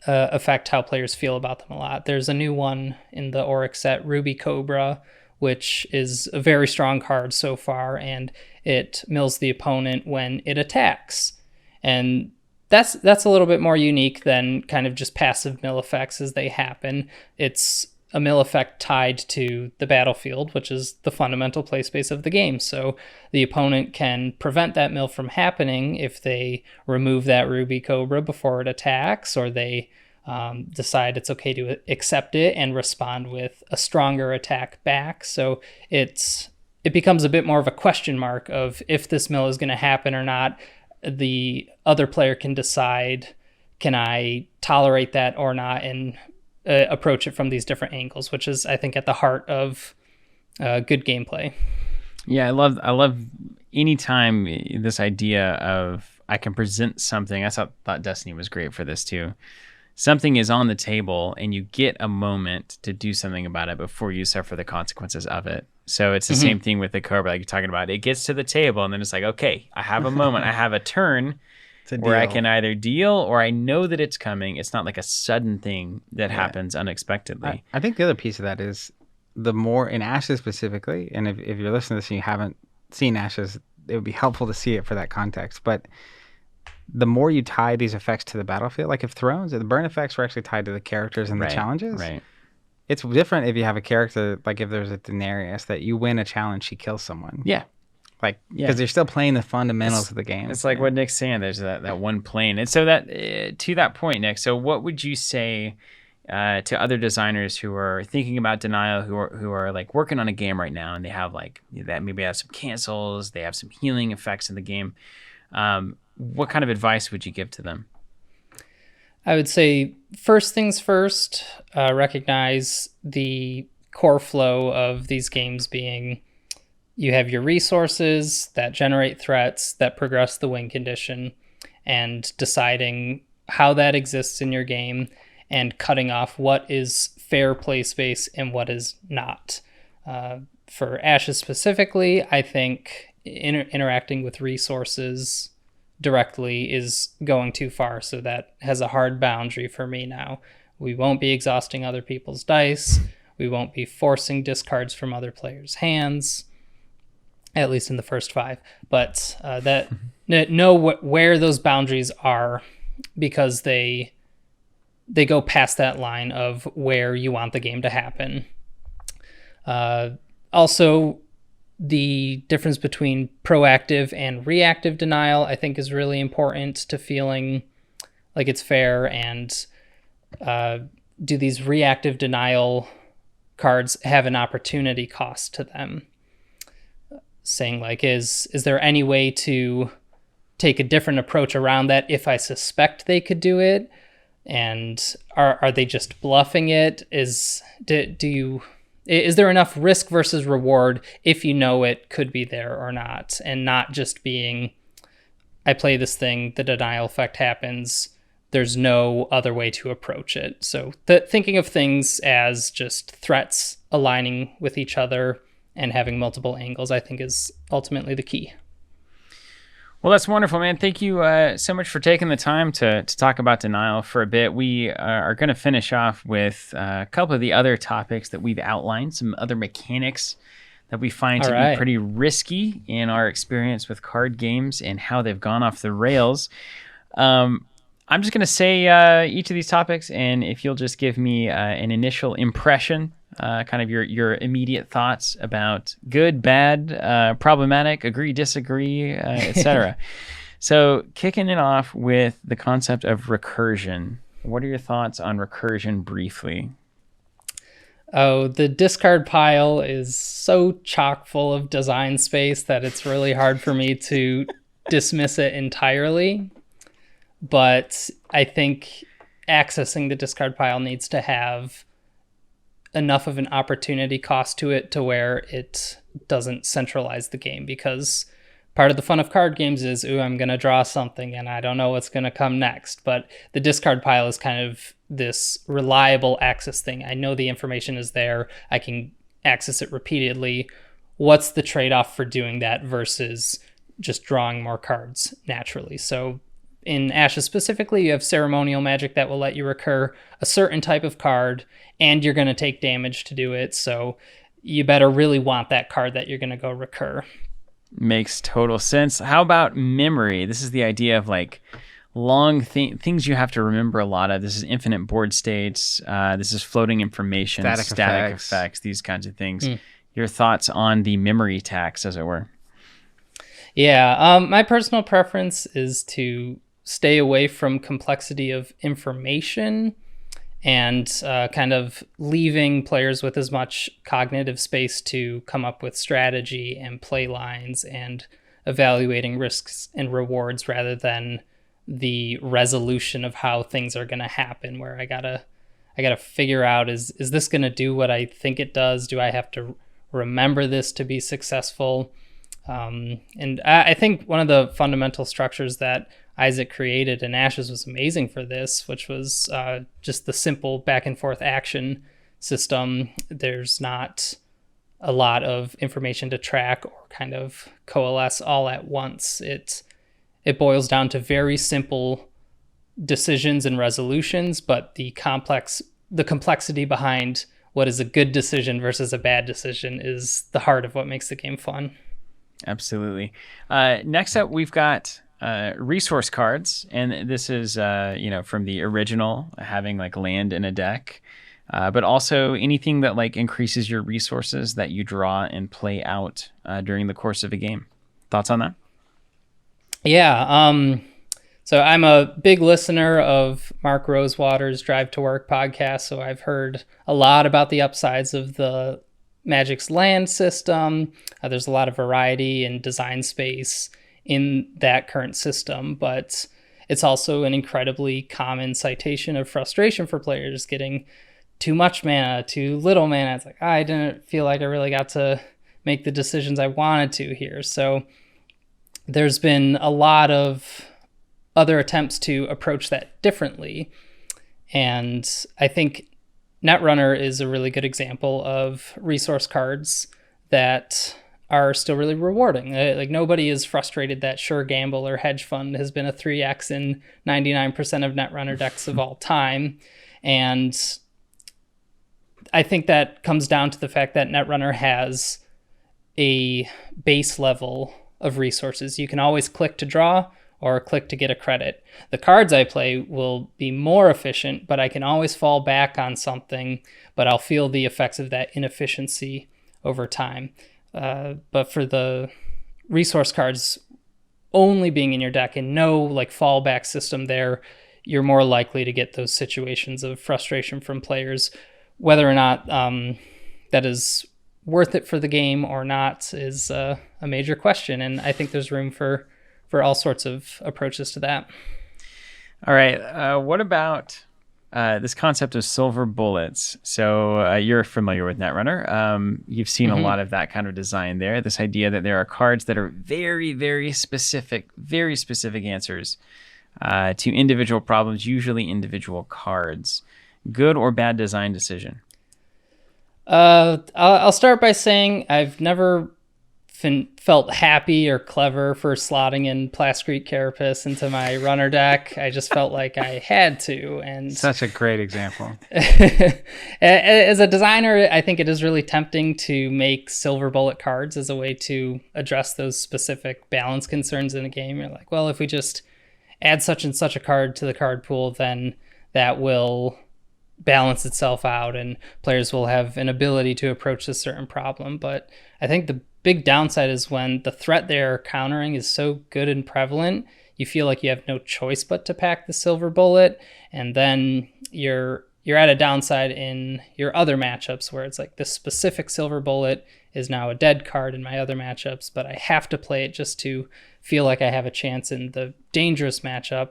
affect how players feel about them a lot. There's a new one in the Oryx set, Ruby Cobra, which is a very strong card so far, and it mills the opponent when it attacks. And that's a little bit more unique than kind of just passive mill effects as they happen. It's a mill effect tied to the battlefield, which is the fundamental play space of the game. So the opponent can prevent that mill from happening if they remove that Ruby Cobra before it attacks, or they decide it's okay to accept it and respond with a stronger attack back. So it becomes a bit more of a question mark of if this mill is going to happen or not. The other player can decide, can I tolerate that or not, and approach it from these different angles, which is, I think, at the heart of good gameplay. Yeah, I love anytime this idea of I can present something. I thought Destiny was great for this too. Something is on the table and you get a moment to do something about it before you suffer the consequences of it. So it's the same thing with the cobra, like you're talking about. It gets to the table and then it's like, okay, I have a moment, I have a turn where I can either deal or I know that it's coming. It's not like a sudden thing that happens unexpectedly. I think the other piece of that is the more in Ashes specifically, and if you're listening to this and you haven't seen Ashes, it would be helpful to see it for that context. But the more you tie these effects to the battlefield, like if Thrones, the burn effects were actually tied to the characters and the challenges. Right. It's different if you have a character, like if there's a Daenerys, that you win a challenge, she kills someone. Yeah. Like, because they're still playing the fundamentals of the game. It's like what Nick's saying. There's that one plane. And so that to that point, Nick, so what would you say to other designers who are thinking about denial, who are like working on a game right now and they have like that, maybe have some cancels, they have some healing effects in the game. What kind of advice would you give to them? I would say first things first, recognize the core flow of these games being you have your resources that generate threats that progress the win condition, and deciding how that exists in your game and cutting off what is fair play space and what is not. For Ashes specifically, I think interacting with resources directly is going too far, so that has a hard boundary for me now. We won't be exhausting other people's dice. We won't be forcing discards from other players' hands, at least in the first 5. But know where those boundaries are, because they go past that line of where you want the game to happen. Also, the difference between proactive and reactive denial, I think, is really important to feeling like it's fair. And do these reactive denial cards have an opportunity cost to them? Saying like, is there any way to take a different approach around that if I suspect they could do it? And are they just bluffing it? Is there enough risk versus reward if you know it could be there or not, and not just being, I play this thing, the denial effect happens, there's no other way to approach it. So thinking of things as just threats aligning with each other and having multiple angles, I think, is ultimately the key. Well, that's wonderful, man. Thank you so much for taking the time to talk about denial for a bit. We are going to finish off with a couple of the other topics that we've outlined, some other mechanics that we find to be pretty risky in our experience with card games and how they've gone off the rails. I'm just going to say each of these topics, and if you'll just give me an initial impression, kind of your immediate thoughts about good, bad, problematic, agree, disagree, etc. So kicking it off with the concept of recursion. What are your thoughts on recursion briefly? Oh, the discard pile is so chock full of design space that it's really hard for me to dismiss it entirely. But I think accessing the discard pile needs to have enough of an opportunity cost to it to where it doesn't centralize the game, because part of the fun of card games is, I'm going to draw something and I don't know what's going to come next. But the discard pile is kind of this reliable access thing. I know the information is there. I can access it repeatedly. What's the trade-off for doing that versus just drawing more cards naturally? So in Ashes specifically, you have ceremonial magic that will let you recur a certain type of card, and you're going to take damage to do it. So you better really want that card that you're going to go recur. Makes total sense. How about memory? This is the idea of like long things you have to remember a lot of. This is infinite board states. This is floating information, static effects, these kinds of things. Your thoughts on the memory tax, as it were? Yeah, my personal preference is to stay away from complexity of information and kind of leaving players with as much cognitive space to come up with strategy and play lines and evaluating risks and rewards, rather than the resolution of how things are going to happen, where I I got to figure out, is this going to do what I think it does? Do I have to remember this to be successful? And I think one of the fundamental structures that Isaac created in Ashes was amazing for this, which was just the simple back and forth action system. There's not a lot of information to track or kind of coalesce all at once. It boils down to very simple decisions and resolutions, but the complexity behind what is a good decision versus a bad decision is the heart of what makes the game fun. Absolutely. Next up, we've got resource cards, and this is from the original, having like land in a deck, but also anything that like increases your resources that you draw and play out during the course of a game. Thoughts on that? Yeah. So I'm a big listener of Mark Rosewater's Drive to Work podcast, so I've heard a lot about the upsides of the Magic's land system. There's a lot of variety and design space in that current system, but it's also an incredibly common citation of frustration for players, getting too much mana, too little mana. It's like, I didn't feel like I really got to make the decisions I wanted to here. So there's been a lot of other attempts to approach that differently. And I think Netrunner is a really good example of resource cards that are still really rewarding. Like, nobody is frustrated that Sure Gamble or Hedge Fund has been a 3x in 99% of Netrunner decks of all time. And I think that comes down to the fact that Netrunner has a base level of resources. You can always click to draw or click to get a credit. The cards I play will be more efficient, but I can always fall back on something, but I'll feel the effects of that inefficiency over time. But for the resource cards only being in your deck and no like fallback system there, you're more likely to get those situations of frustration from players. Whether or not that is worth it for the game or not is a major question, and I think there's room for all sorts of approaches to that. All right. What about this concept of silver bullets? So you're familiar with Netrunner. You've seen a lot of that kind of design there. This idea that there are cards that are very, very specific answers to individual problems, usually individual cards. Good or bad design decision? I'll start by saying I've never felt happy or clever for slotting in Plascrete Carapace into my runner deck. I just felt like I had to. And such a great example. As a designer, I think it is really tempting to make silver bullet cards as a way to address those specific balance concerns in a game. You're like, well, if we just add such and such a card to the card pool, then that will balance itself out and players will have an ability to approach a certain problem. But I think the big downside is when the threat they're countering is so good and prevalent, you feel like you have no choice but to pack the silver bullet, and then you're at a downside in your other matchups where it's like this specific silver bullet is now a dead card in my other matchups, but I have to play it just to feel like I have a chance in the dangerous matchup.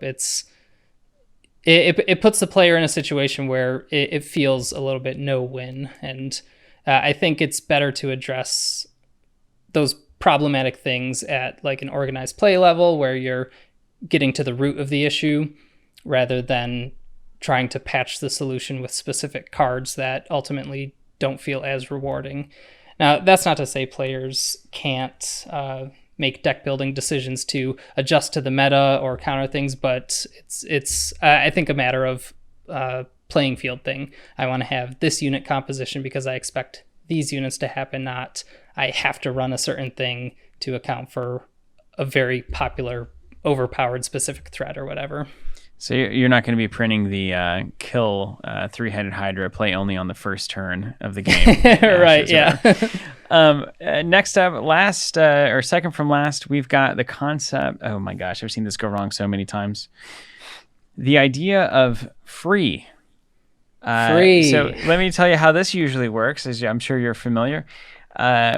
It puts the player in a situation where it feels a little bit no-win, and I think it's better to address those problematic things at like an organized play level where you're getting to the root of the issue rather than trying to patch the solution with specific cards that ultimately don't feel as rewarding. Now, that's not to say players can't make deck building decisions to adjust to the meta or counter things, but it's I think a matter of playing field thing. I want to have this unit composition because I expect these units to happen, not I have to run a certain thing to account for a very popular, overpowered specific threat or whatever. So you're not going to be printing the kill three-headed Hydra, play only on the first turn of the game. Right, yeah. Next up, second from last, we've got the concept. Oh my gosh, I've seen this go wrong so many times. The idea of free. Free. So let me tell you how this usually works, as I'm sure you're familiar.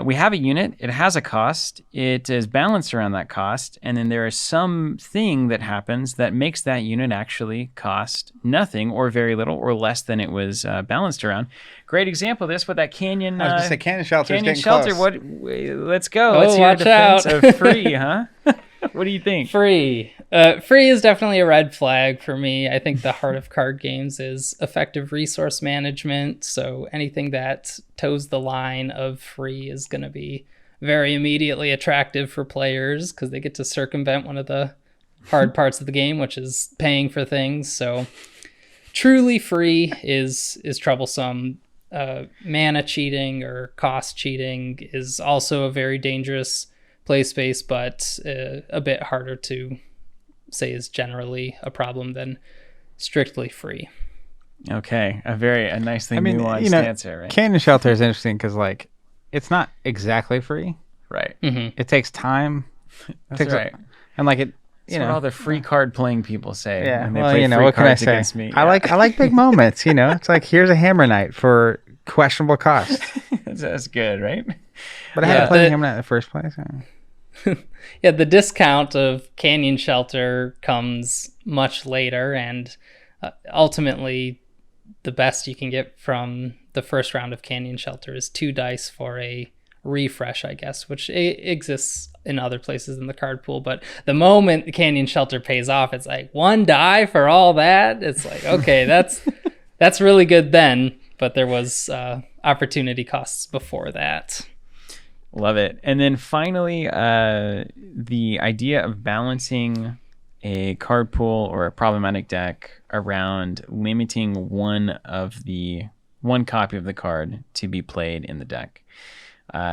we have a unit. It has a cost. It is balanced around that cost. And then there is something that happens that makes that unit actually cost nothing or very little or less than it was balanced around. Great example of this with that canyon. I was going to say Canyon Shelter is getting Shelter. close. Let's go. Oh, Let's hear a watch defense out. of free, huh? What do you think? Free. Free is definitely a red flag for me. I think the heart of card games is effective resource management. So anything that toes the line of free is going to be very immediately attractive for players because they get to circumvent one of the hard parts of the game, which is paying for things. So truly free is troublesome. Mana cheating or cost cheating is also a very dangerous play space, but a bit harder to say is generally a problem than strictly free. Okay, a nicely nuanced answer, right? Canyon Shelter is interesting because like it's not exactly free. Right. Mm-hmm. It takes time. That's right. And like it, That's what all the free card playing people say. Yeah. When they Well, play free what can I cards say? against me. I like big moments. It's like here's a Hammer Knight for questionable cost. That's good, right? But I had to play the Hammer Knight in the first place. Yeah, the discount of Canyon Shelter comes much later, and ultimately the best you can get from the first round of Canyon Shelter is 2 dice for a refresh, I guess, which exists in other places in the card pool. But the moment the Canyon Shelter pays off, it's like 1 die for all that. It's like, okay, that's really good then, but there was opportunity costs before that. Love it. And then finally, the idea of balancing a card pool or a problematic deck around limiting one copy of the card to be played in the deck.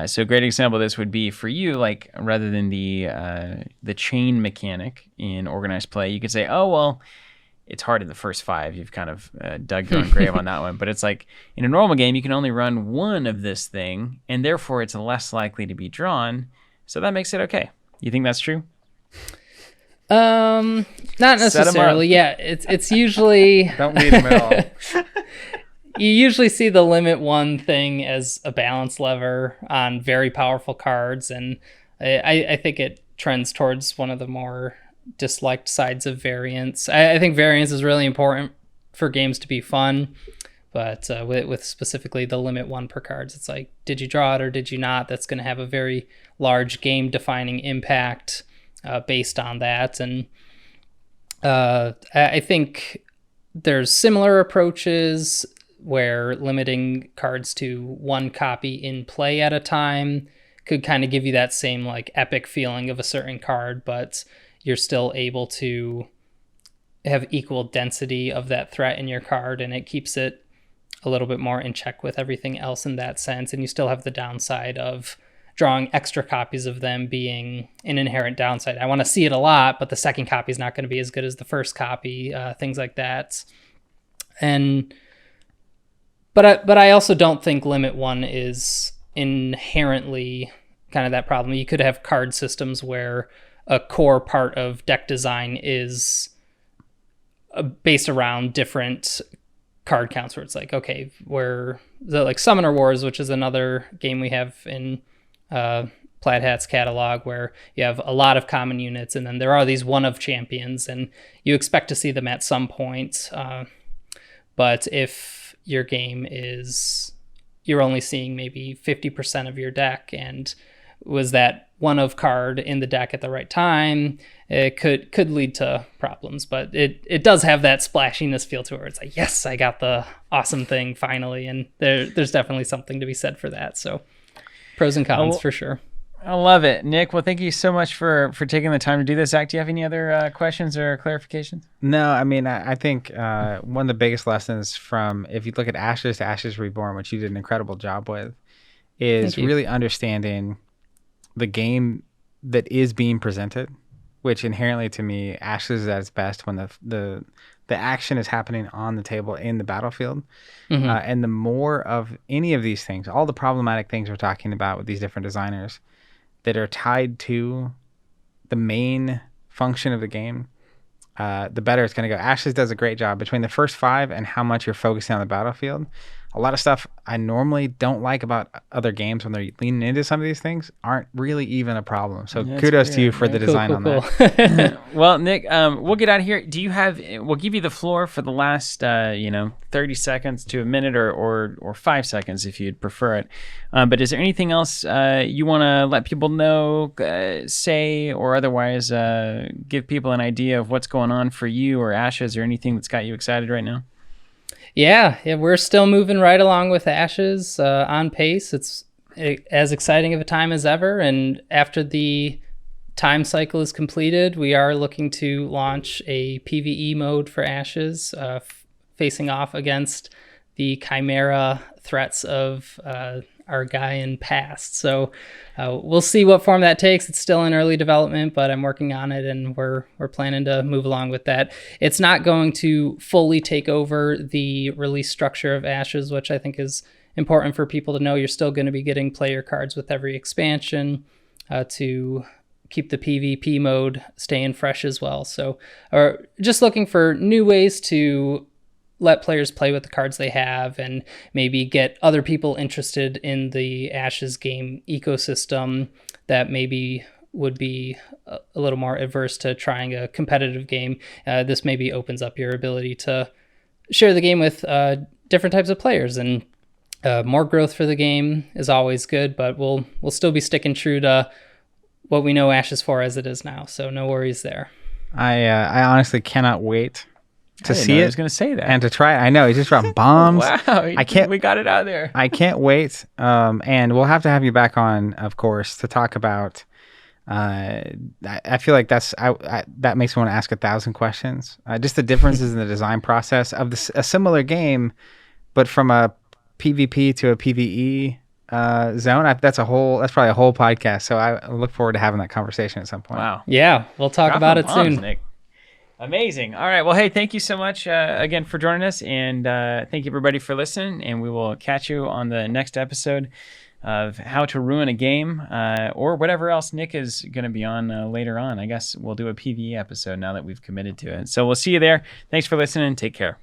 So a great example of this would be for you, like rather than the chain mechanic in organized play, you could say, oh, well, it's hard in the first 5. You've kind of dug your own grave on that one. But it's like in a normal game, you can only run one of this thing, and therefore it's less likely to be drawn. So that makes it okay. You think that's true? Not necessarily. Yeah, it's usually Don't lead them at all. You usually see the limit 1 thing as a balance lever on very powerful cards, and I think it trends towards one of the more disliked sides of variance. I think variance is really important for games to be fun, but with specifically the limit 1 per cards, it's like, did you draw it or did you not? That's going to have a very large game defining impact based on that. And I think there's similar approaches where limiting cards to 1 copy in play at a time could kind of give you that same like epic feeling of a certain card, but you're still able to have equal density of that threat in your card, and it keeps it a little bit more in check with everything else in that sense. And you still have the downside of drawing extra copies of them being an inherent downside. I want to see it a lot, but the second copy is not going to be as good as the first copy, things like that. But I also don't think limit 1 is inherently kind of that problem. You could have card systems where a core part of deck design is based around different card counts, where it's like, okay, where the like Summoner Wars, which is another game we have in Plaid Hat's catalog, where you have a lot of common units, and then there are these one-of champions, and you expect to see them at some point. But if your game is, you're only seeing maybe 50% of your deck, and was that one-of card in the deck at the right time, it could lead to problems. But it does have that splashiness feel to it, where it's like, yes, I got the awesome thing finally, and there's definitely something to be said for that. So pros and cons for sure. I love it, Nick. Well, thank you so much for taking the time to do this. Zach, do you have any other questions or clarifications? No, I mean, I think one of the biggest lessons from, if you look at Ashes to Ashes Reborn, which you did an incredible job with, is really understanding the game that is being presented, which inherently to me, Ashes is at its best when the action is happening on the table in the battlefield. Mm-hmm. And the more of any of these things, all the problematic things we're talking about with these different designers that are tied to the main function of the game, the better it's going to go. Ashes does a great job between the first 5 and how much you're focusing on the battlefield. a lot of stuff I normally don't like about other games when they're leaning into some of these things aren't really even a problem. So That's kudos to you great, for the design on that. Well, Nick, we'll get out of here. Do you have? We'll give you the floor for the last, 30 seconds to a minute, or 5 seconds if you'd prefer it. But is there anything else you want to let people know, say, or otherwise give people an idea of what's going on for you or Ashes, or anything that's got you excited right now? Yeah, we're still moving right along with Ashes on pace. It's as exciting of a time as ever. And after the time cycle is completed, we are looking to launch a PvE mode for Ashes, facing off against the Chimera threats of Argaian past. So we'll see what form that takes. It's still in early development, but I'm working on it, and we're planning to move along with that. It's not going to fully take over the release structure of Ashes, which I think is important for people to know. You're still going to be getting player cards with every expansion to keep the PvP mode staying fresh as well. So just looking for new ways to let players play with the cards they have, and maybe get other people interested in the Ashes game ecosystem that maybe would be a little more adverse to trying a competitive game. This maybe opens up your ability to share the game with different types of players, and more growth for the game is always good, but we'll still be sticking true to what we know Ashes for as it is now. So no worries there. I honestly cannot wait to see it. I was going to say that. And to try it. I know, he just dropped bombs. Wow, we got it out there. I can't wait. And we'll have to have you back on, of course, to talk about. I feel like that makes me want to ask 1,000 questions. Just the differences in the design process of a similar game, but from a PvP to a PvE zone. That's probably a whole podcast. So I look forward to having that conversation at some point. Wow. Yeah, we'll talk about it soon. Nick. Amazing. All right. Well, hey, thank you so much again for joining us, and thank you everybody for listening, and we will catch you on the next episode of How to Ruin a Game, or whatever else Nick is going to be on later on. I guess we'll do a PvE episode now that we've committed to it. So we'll see you there. Thanks for listening. Take care.